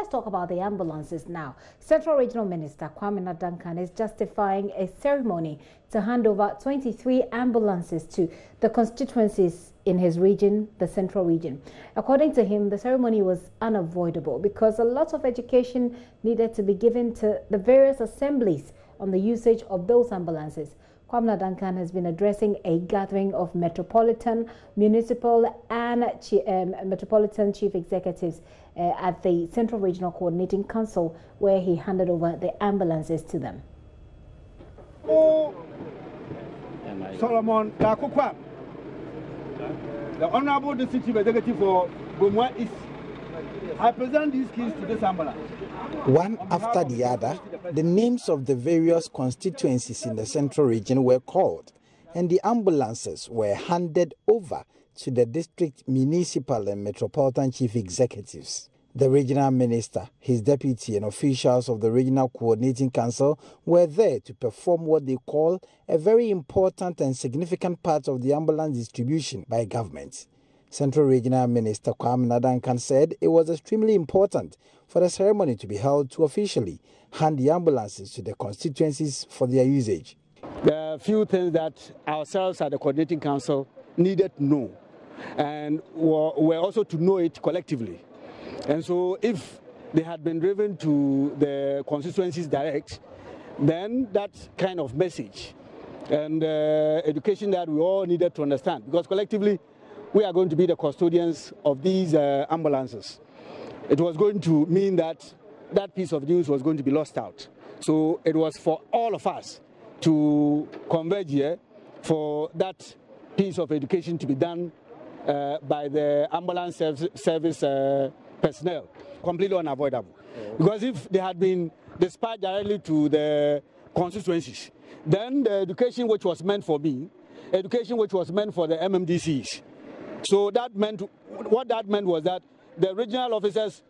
let's talk about the ambulances now. Central Regional Minister Kwame Duncan is justifying a ceremony to hand over 23 ambulances to the constituencies in his region, the Central Region. According to him, the ceremony was unavoidable because a lot of education needed to be given to the various assemblies on the usage of those ambulances. Kwame Duncan has been addressing a gathering of metropolitan, municipal and metropolitan chief executives at the Central Regional Coordinating Council, where he handed over the ambulances to them. Solomon Dakukwa, the Honorable District Chief Executive for Gomwa East, I present these keys to this ambulance. One after the other, the names of the various constituencies in the Central Region were called, and the ambulances were handed over to the district, municipal and metropolitan chief executives. The regional minister, his deputy and officials of the Regional Coordinating Council were there to perform what they call a very important and significant part of the ambulance distribution by government. Central Regional Minister Kwame Duncan said it was extremely important for the ceremony to be held to officially hand the ambulances to the constituencies for their usage. There are a few things that ourselves at the Coordinating Council needed to know, and were also to know it collectively. And so if they had been driven to the constituencies direct, then that kind of message and education that we all needed to understand, because collectively we are going to be the custodians of these ambulances. It was going to mean that that piece of news was going to be lost out. So it was for all of us to converge here for that piece of education to be done by the ambulance service personnel, completely unavoidable. Because if they had been dispatched directly to the constituencies, then the education which was meant for me, education which was meant for the MMDCs. So that meant, what that meant was that the regional officers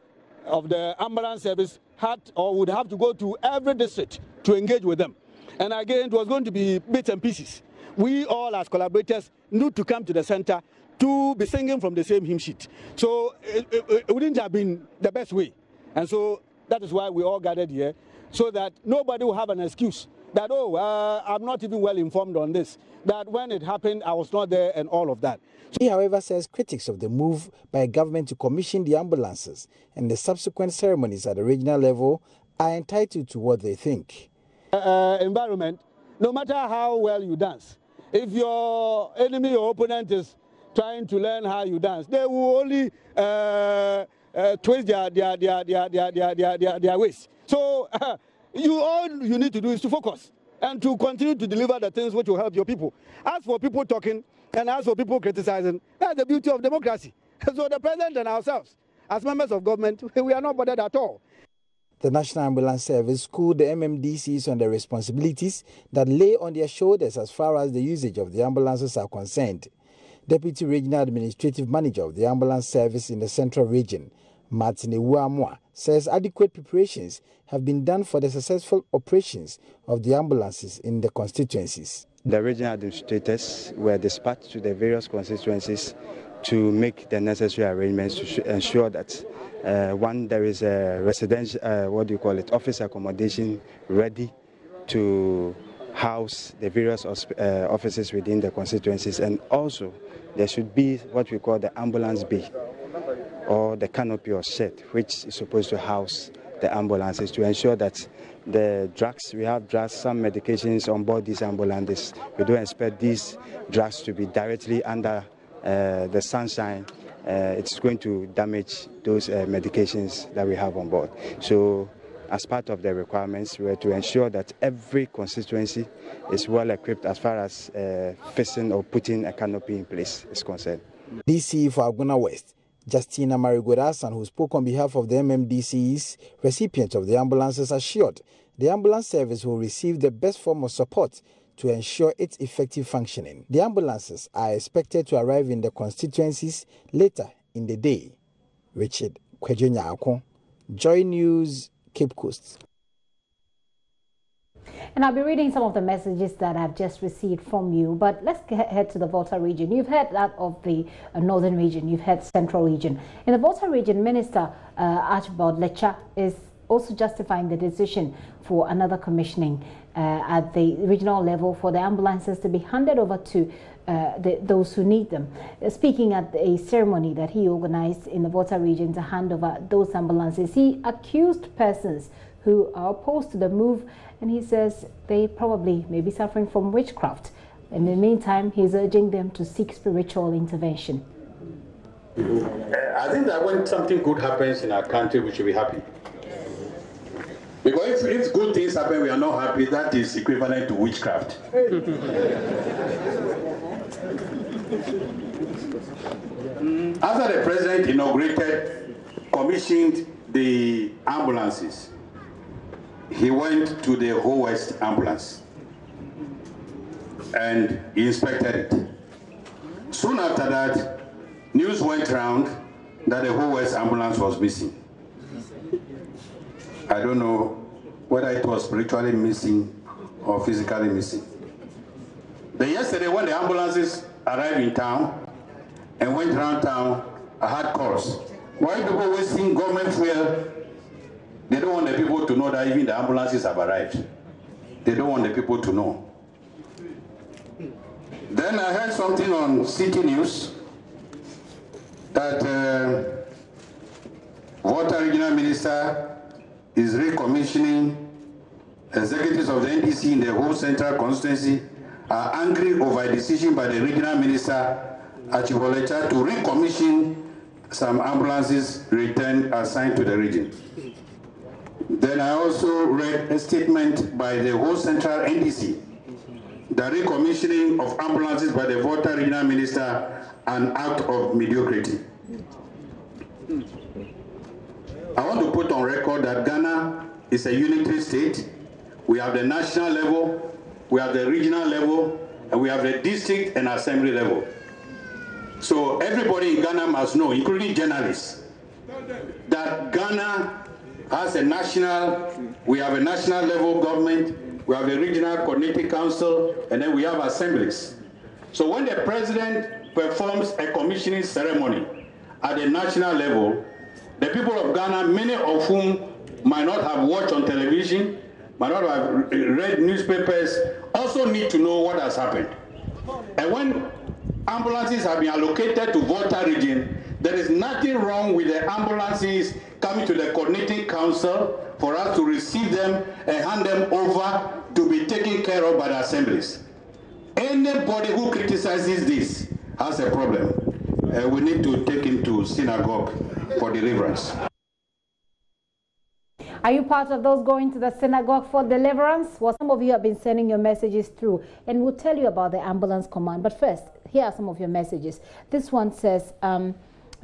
of the ambulance service had or would have to go to every district to engage with them. And again, it was going to be bits and pieces. We all as collaborators need to come to the center to be singing from the same hymn sheet. So it wouldn't have been the best way. And so that is why we all gathered here, so that nobody will have an excuse that, I'm not even well informed on this, that when it happened, I was not there and all of that. He, however, says critics of the move by government to commission the ambulances and the subsequent ceremonies at the regional level are entitled to what they think. Environment, no matter how well you dance, if your enemy or opponent is trying to learn how you dance, they will only twist their waist. So all you need to do is to focus and to continue to deliver the things which will help your people. As for people talking and as for people criticizing, that's the beauty of democracy. So the president and ourselves, as members of government, we are not bothered at all. The National Ambulance Service schooled the MMDCs on the responsibilities that lay on their shoulders as far as the usage of the ambulances are concerned. Deputy Regional Administrative Manager of the Ambulance Service in the Central Region, Martin Ewuamwa, says adequate preparations have been done for the successful operations of the ambulances in the constituencies. The regional administrators were dispatched to the various constituencies to make the necessary arrangements to ensure that there is a residential, office accommodation ready to house the various offices within the constituencies, and also there should be what we call the ambulance bay or the canopy or shed, which is supposed to house the ambulances to ensure that the drugs, we have drugs, some medications on board these ambulances. We don't expect these drugs to be directly under the sunshine. It's going to damage those medications that we have on board. So as part of the requirements, we are to ensure that every constituency is well equipped as far as fixing or putting a canopy in place is concerned. DC for Aguna West, Justina Marigodasan, who spoke on behalf of the MMDCs, recipients of the ambulances, assured the ambulance service will receive the best form of support to ensure its effective functioning. The ambulances are expected to arrive in the constituencies later in the day. Richard Kwejo Nyako, JoyNews, Cape Coast. And I'll be reading some of the messages that I've just received from you. But let's head to the Volta region. You've heard that of the northern region. You've heard central region. In the Volta region, Minister Archibald Lecha is also justifying the decision for another commissioning at the regional level for the ambulances to be handed over to those who need them. Speaking at a ceremony that he organized in the Volta region to hand over those ambulances, he accused persons who are opposed to the move, and he says they probably may be suffering from witchcraft. In the meantime, he's urging them to seek spiritual intervention. I think that when something good happens in our country, we should be happy. Because if good things happen, we are not happy, that is equivalent to witchcraft. After the president inaugurated, commissioned the ambulances, he went to the Whole West ambulance and he inspected it. Soon after that, news went round that the Whole West ambulance was missing. I don't know whether it was spiritually missing or physically missing. Then yesterday, when the ambulances arrived in town and went around town, I had calls. Why people wasting government fuel? They don't want the people to know that even the ambulances have arrived. They don't want the people to know. Then I heard something on City News that Water Regional Minister is recommissioning executives of the NDC in the whole central constituency are angry over a decision by the regional minister Archibald Lecha to recommission some ambulances assigned to the region. Then I also read a statement by the whole central NDC, the recommissioning of ambulances by the Volta regional minister, an act of mediocrity. I want to put on record that Ghana is a unitary state. We have the national level, we have the regional level, and we have the district and assembly level. So everybody in Ghana must know, including journalists, that Ghana has a we have a national level government, we have a regional coordinating council, and then we have assemblies. So when the president performs a commissioning ceremony at the national level, the people of Ghana, many of whom might not have watched on television, might not have read newspapers, also need to know what has happened. And when ambulances have been allocated to Volta region, there is nothing wrong with the ambulances coming to the coordinating council for us to receive them and hand them over to be taken care of by the assemblies. Anybody who criticizes this has a problem. We need to take him to synagogue for deliverance. Are you part of those going to the synagogue for deliverance? Well, some of you have been sending your messages through, and we'll tell you about the ambulance command. But first, here are some of your messages. This one says,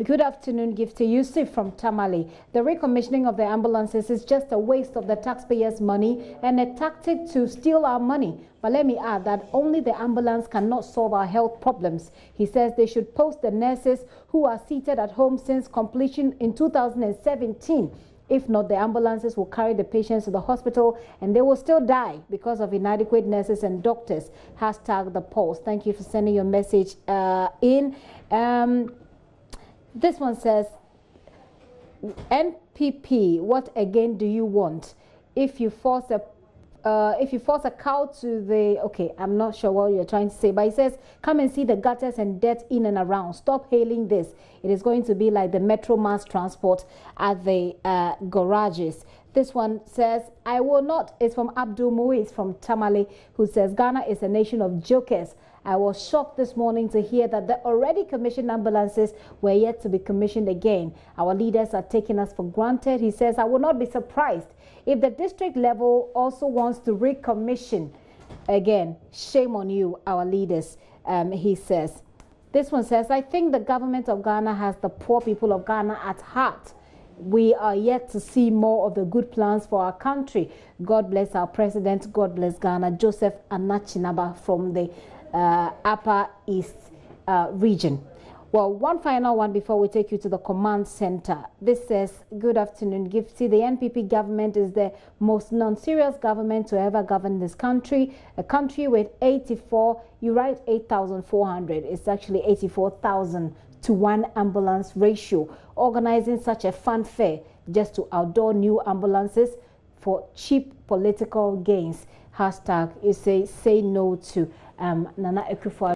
good afternoon, gift to Yusuf from Tamale. The recommissioning of the ambulances is just a waste of the taxpayers' money and a tactic to steal our money. But let me add that only the ambulance cannot solve our health problems. He says they should post the nurses who are seated at home since completion in 2017. If not, the ambulances will carry the patients to the hospital and they will still die because of inadequate nurses and doctors. Hashtag the Pulse. Thank you for sending your message in. This one says, NPP, what again do you want? If you force a cow to the, okay, I'm not sure what you're trying to say, but it says, come and see the gutters and dirt in and around. Stop hailing this. It is going to be like the metro mass transport at the garages. This one says, I will not. It's from Abdul Muiz from Tamale, who says, Ghana is a nation of jokers. I was shocked this morning to hear that the already commissioned ambulances were yet to be commissioned again. Our leaders are taking us for granted. He says, I will not be surprised if the district level also wants to recommission again. Shame on you, our leaders, he says. This one says, I think the government of Ghana has the poor people of Ghana at heart. We are yet to see more of the good plans for our country. God bless our president. God bless Ghana. Joseph Anachinaba from the Upper East region. Well, one final one before we take you to the command center. This says, good afternoon, Gifty. The NPP government is the most non-serious government to ever govern this country. A country with 84, you write 8,400. It's actually 84,000 to 1 ambulance ratio. Organizing such a fanfare just to outdoor new ambulances for cheap political gains. Hashtag, you say no to Nana Akufo.